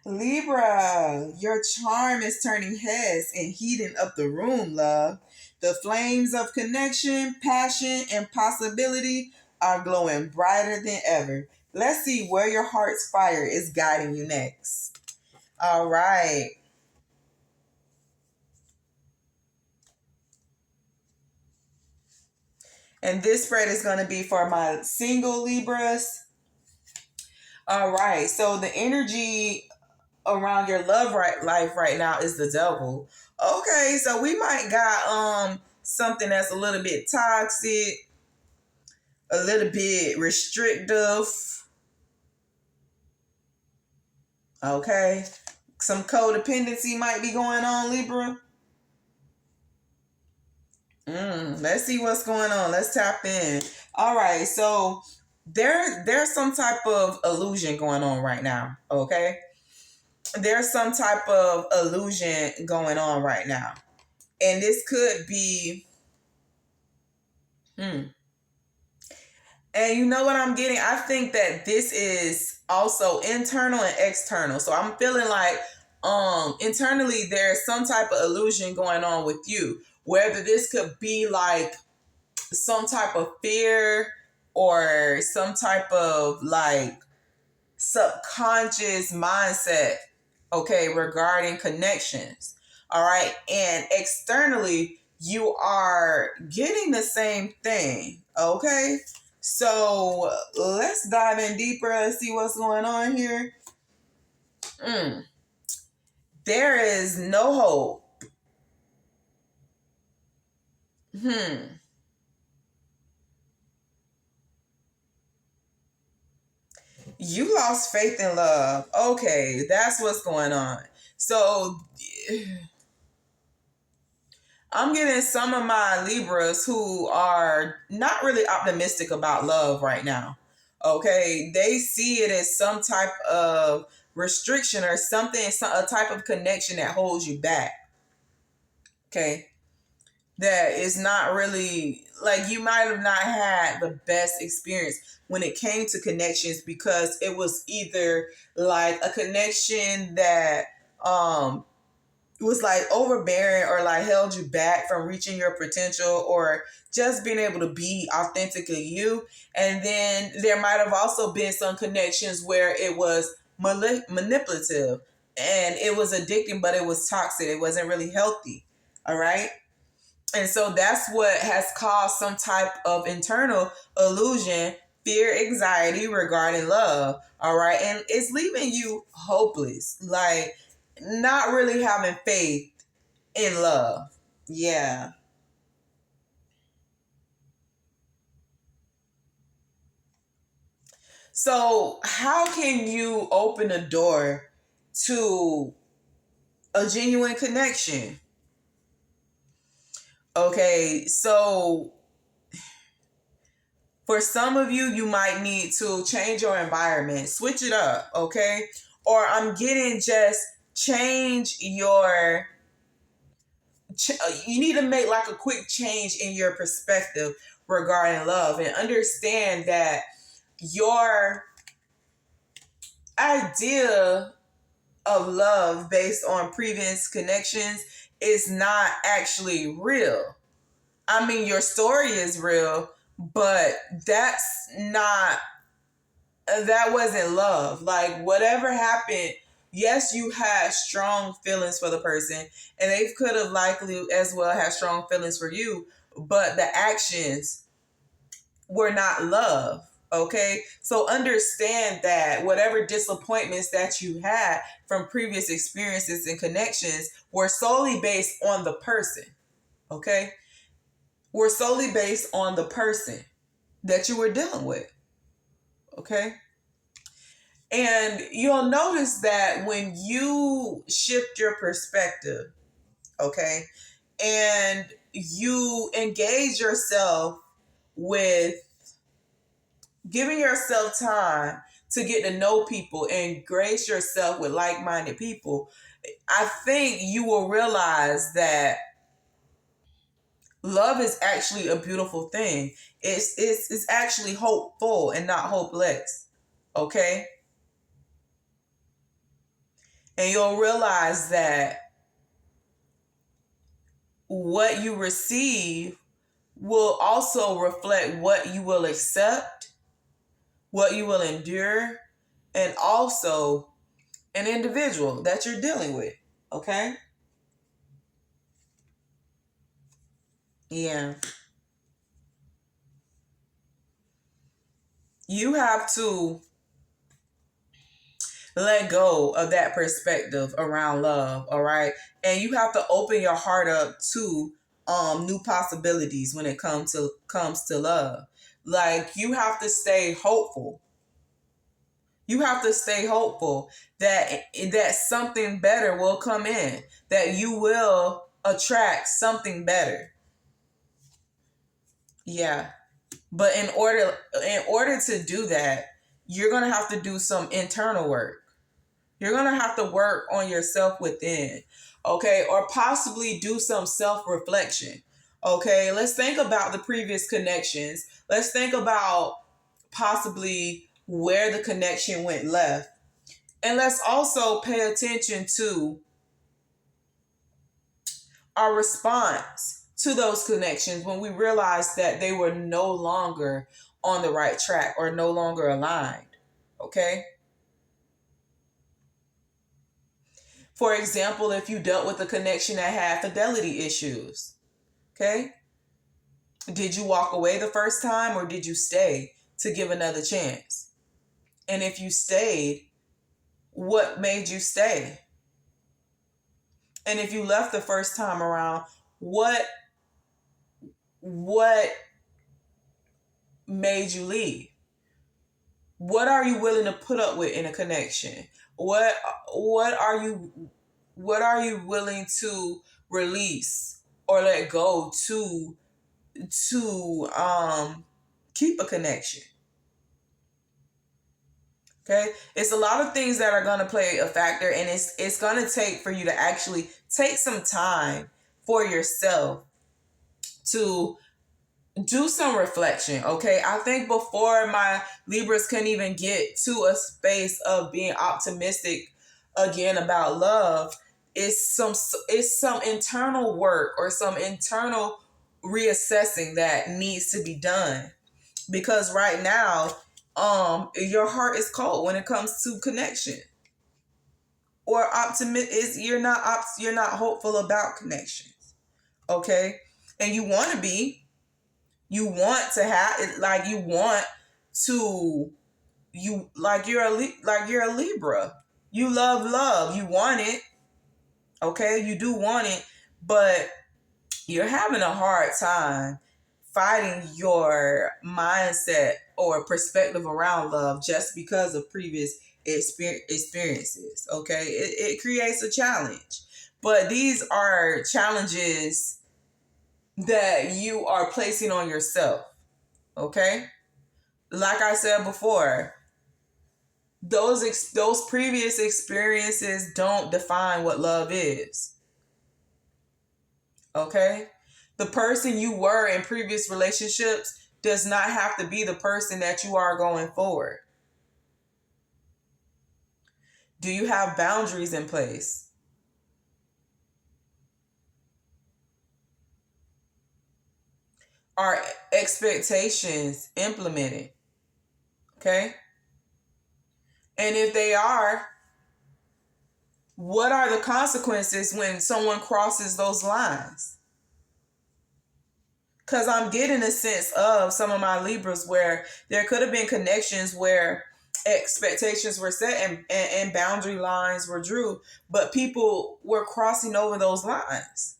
Libra, your charm is turning heads and heating up the room, love. The flames of connection, passion, and possibility are glowing brighter than ever. Let's see where your heart's fire is guiding you next. All right. And this spread is going to be for my single Libras. All right. So the energy around your life right now is the devil. Okay, so we might got something that's a little bit toxic, a little bit restrictive. Okay. Some codependency might be going on, Libra. Let's see what's going on. Let's tap in. All right, so there's some type of illusion going on right now. Okay, there's some type of illusion going on right now, and this could be. And you know what I'm getting? I think that this is also internal and external. So I'm feeling like internally there's some type of illusion going on with you. Whether this could be like some type of fear or some type of like subconscious mindset, okay, regarding connections. All right. And externally, you are getting the same thing. Okay. So let's dive in deeper and see what's going on here. There is no hope. You lost faith in love. Okay, that's what's going on. So I'm getting some of my Libras who are not really optimistic about love right now. Okay, they see it as some type of restriction or something, a type of connection that holds you back. Okay, that is not really like you might have not had the best experience when it came to connections because it was either like a connection that it was like overbearing or like held you back from reaching your potential or just being able to be authentically you. And then there might have also been some connections where it was manipulative and it was addicting, but it was toxic. It wasn't really healthy. All right. And so that's what has caused some type of internal illusion, fear, anxiety regarding love. All right. And it's leaving you hopeless, like not really having faith in love. Yeah. So, how can you open a door to a genuine connection? Okay. So, for some of you, you might need to change your environment, switch it up, okay? Or I'm getting just change your, you need to make like a quick change in your perspective regarding love and understand that your idea of love based on previous connections is not actually real. I mean, your story is real, but that's not that wasn't love. Like whatever happened, yes, you had strong feelings for the person, and they could have likely as well had strong feelings for you, but the actions were not love. Okay, so understand that whatever disappointments that you had from previous experiences and connections were solely based on the person. Okay, were solely based on the person that you were dealing with. Okay. And you'll notice that when you shift your perspective, okay, and you engage yourself with giving yourself time to get to know people and grace yourself with like-minded people, I think you will realize that love is actually a beautiful thing. It's actually hopeful and not hopeless. Okay? And you'll realize that what you receive will also reflect what you will accept, what you will endure, and also an individual that you're dealing with. Okay? Yeah. You have to let go of that perspective around love, all right? And you have to open your heart up to new possibilities when it comes to love. Like, you have to stay hopeful. You have to stay hopeful that something better will come in, that you will attract something better. Yeah. But in order to do that, you're going to have to do some internal work. You're going to have to work on yourself within, okay? Or possibly do some self-reflection, okay? Let's think about the previous connections. Let's think about possibly where the connection went left. And let's also pay attention to our response to those connections when we realized that they were no longer on the right track or no longer aligned, okay? For example, if you dealt with a connection that had fidelity issues, okay? Did you walk away the first time or did you stay to give another chance? And if you stayed, what made you stay? And if you left the first time around, what made you leave? What are you willing to put up with in a connection? What what are you what are you willing to release or let go to keep a connection? Okay, it's a lot of things that are going to play a factor, and it's going to take for you to actually take some time for yourself to do some reflection. Okay, I think before my Libras can even get to a space of being optimistic again about love, it's some internal work or some internal reassessing that needs to be done, because right now your heart is cold when it comes to connection, or optimist is you're not hopeful about connections. Okay, and you want to have it, like you want to you like you're a Libra. You love, you want it. Okay, you do want it, but you're having a hard time fighting your mindset or perspective around love just because of previous experiences. Okay, it creates a challenge, but these are challenges that you are placing on yourself. Okay, like I said before, those previous experiences don't define what love is. Okay, the person you were in previous relationships does not have to be the person that you are going forward. Do you have boundaries in place? Are expectations implemented? Okay, and if they are, what are the consequences when someone crosses those lines? Because I'm getting a sense of some of my Libras where there could have been connections where expectations were set and boundary lines were drew, but people were crossing over those lines.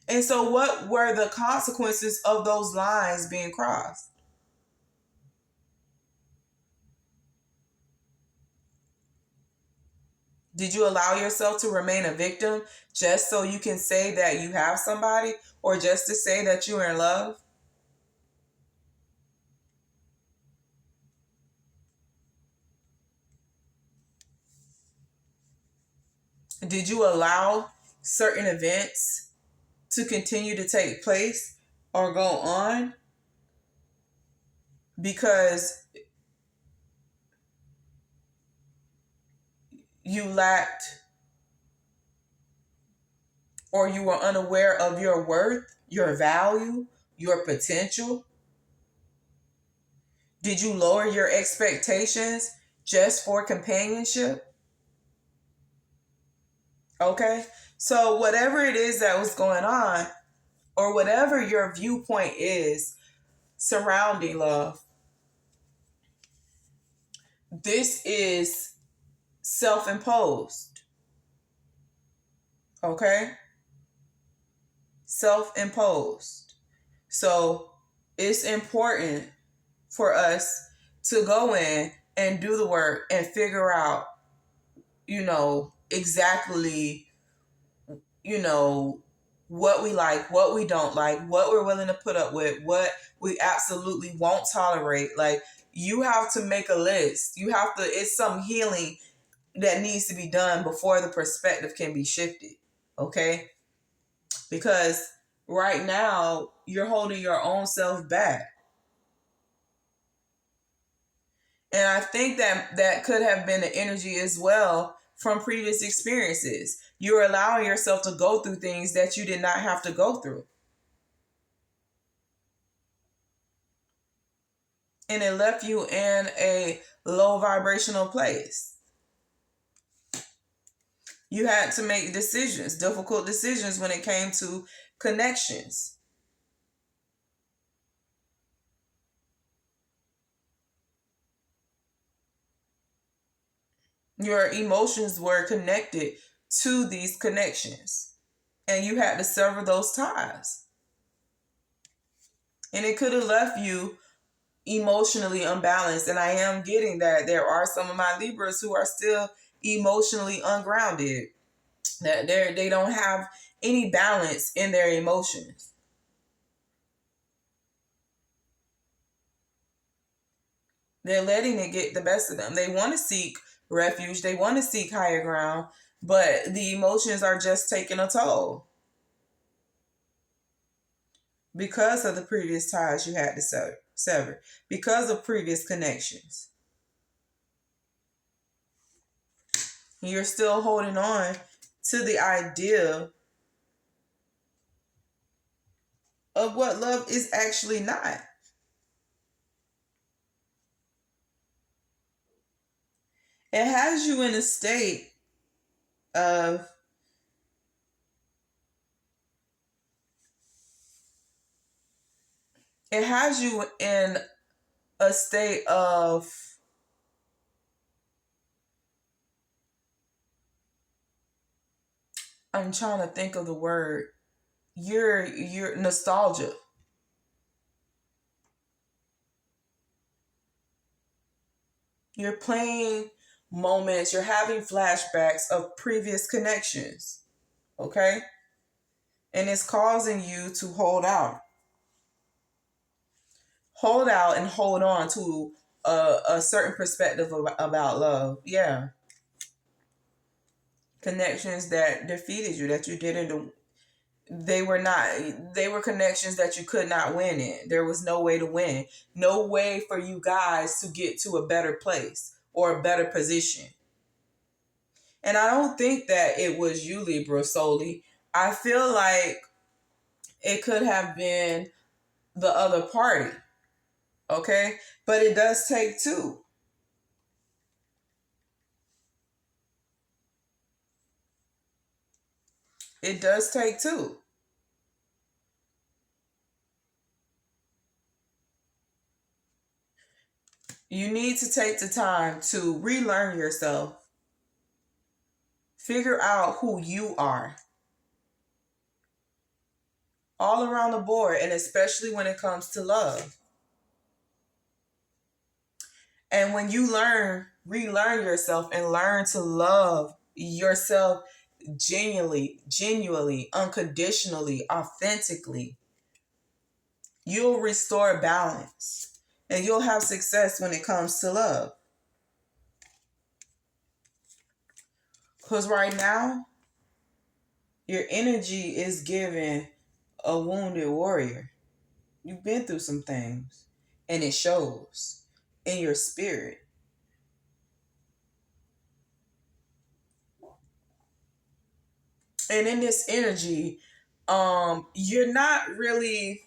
And so, what were the consequences of those lines being crossed? Did you allow yourself to remain a victim just so you can say that you have somebody, or just to say that you're in love? Did you allow certain events to continue to take place or go on because you lacked or you were unaware of your worth, your value, your potential? Did you lower your expectations just for companionship? Okay. So, whatever it is that was going on, or whatever your viewpoint is surrounding love, this is self imposed. Okay. Self imposed. So, it's important for us to go in and do the work and figure out, exactly, you know, what we like, what we don't like, what we're willing to put up with, what we absolutely won't tolerate. Like, you have to make a list. It's some healing that needs to be done before the perspective can be shifted. Okay? Because right now, you're holding your own self back. And I think that could have been the energy as well from previous experiences. You're allowing yourself to go through things that you did not have to go through. And it left you in a low vibrational place. You had to make decisions, difficult decisions when it came to connections. Your emotions were connected to these connections, and you had to sever those ties. And it could have left you emotionally unbalanced. And I am getting that there are some of my Libras who are still emotionally ungrounded, that they don't have any balance in their emotions. They're letting it get the best of them. They want to seek refuge, they want to seek higher ground, but the emotions are just taking a toll because of the previous ties you had to sever, because of previous connections. You're still holding on to the idea of what love is actually not. It has you in a state of it has you in a state of I'm trying to think of the word. You're nostalgia. You're playing moments, you're having flashbacks of previous connections. Okay? And it's causing you to hold out and hold on to a certain perspective about love. Yeah. Connections that defeated you, that you didn't, they were connections that you could not win in. There was no way to win. No way for you guys to get to a better place or a better position. And I don't think that it was you, Libra, solely. I feel like it could have been the other party. Okay? But it does take two. It does take two. You need to take the time to relearn yourself, figure out who you are all around the board, and especially when it comes to love. And when you relearn yourself and learn to love yourself genuinely, unconditionally, authentically, you'll restore balance and you'll have success when it comes to love. Because right now, your energy is giving a wounded warrior. You've been through some things, and it shows in your spirit. And in this energy, you're not really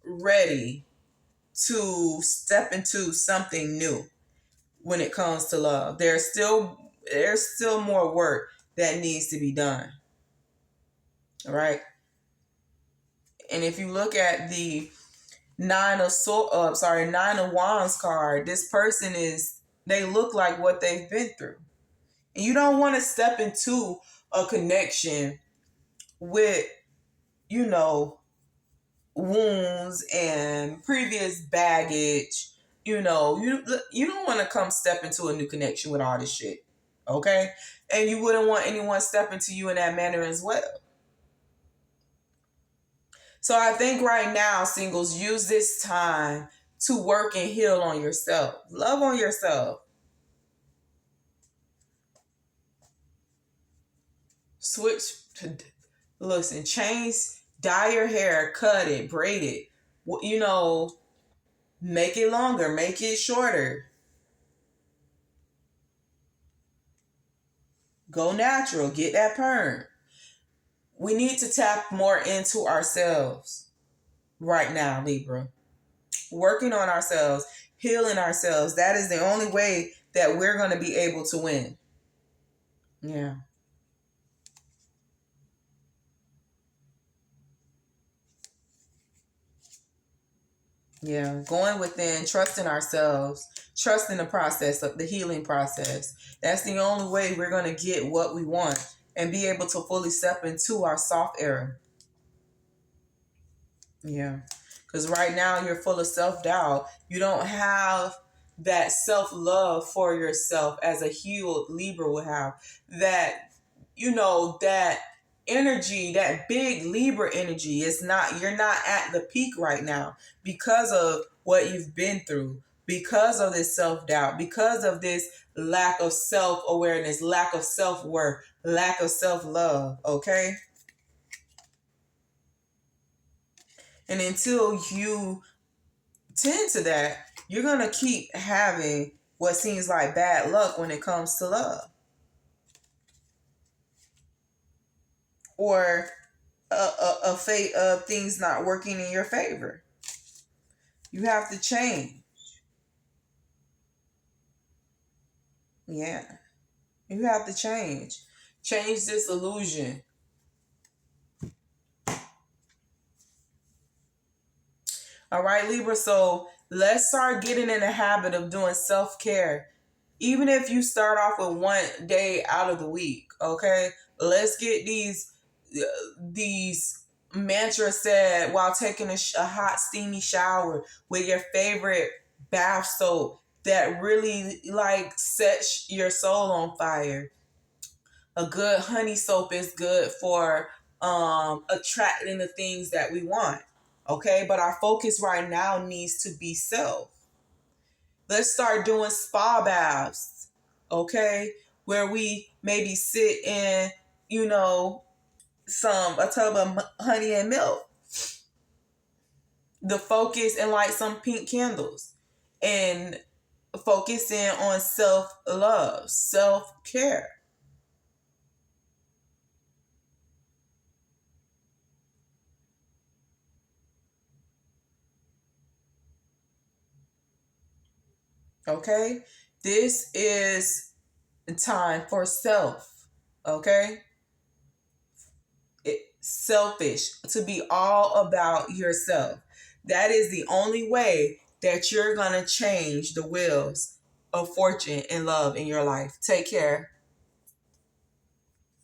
ready to step into something new when it comes to love. There's still more work that needs to be done. All right. And if you look at the Nine of Wands card, this person they look like what they've been through. And you don't want to step into a connection with, you know, wounds and previous baggage. You don't want to come step into a new connection with all this shit. Okay? And you wouldn't want anyone stepping to you in that manner as well. So I think right now, singles, use this time to work and heal on yourself. Love on yourself. Switch to, listen, change, dye your hair, cut it, braid it. Make it longer, make it shorter. Go natural, get that perm. We need to tap more into ourselves right now, Libra. Working on ourselves, healing ourselves. That is the only way that we're going to be able to win. Yeah. Yeah. Going within, trusting ourselves, trusting the process of the healing process. That's the only way we're going to get what we want and be able to fully step into our soft era. Yeah. Because right now you're full of self-doubt. You don't have that self-love for yourself as a healed Libra would have. That energy, that big Libra energy you're not at the peak right now because of what you've been through, because of this self-doubt, because of this lack of self-awareness, lack of self-worth, lack of self-love, okay? And until you tend to that, you're going to keep having what seems like bad luck when it comes to love. Or a fate of things not working in your favor. You have to change. Yeah. You have to change. Change this illusion. All right, Libra. So let's start getting in the habit of doing self-care. Even if you start off with one day out of the week, okay? Let's get these mantras said while taking a hot, steamy shower with your favorite bath soap that really sets your soul on fire. A good honey soap is good for attracting the things that we want. Okay, but our focus right now needs to be self. Let's start doing spa baths, okay, where we maybe sit in, a tub of honey and milk. The focus and light some pink candles and focusing on self-love, self-care. Okay? This is time for self. Okay? Selfish, to be all about yourself. That is the only way that you're going to change the wheels of fortune and love in your life. Take care.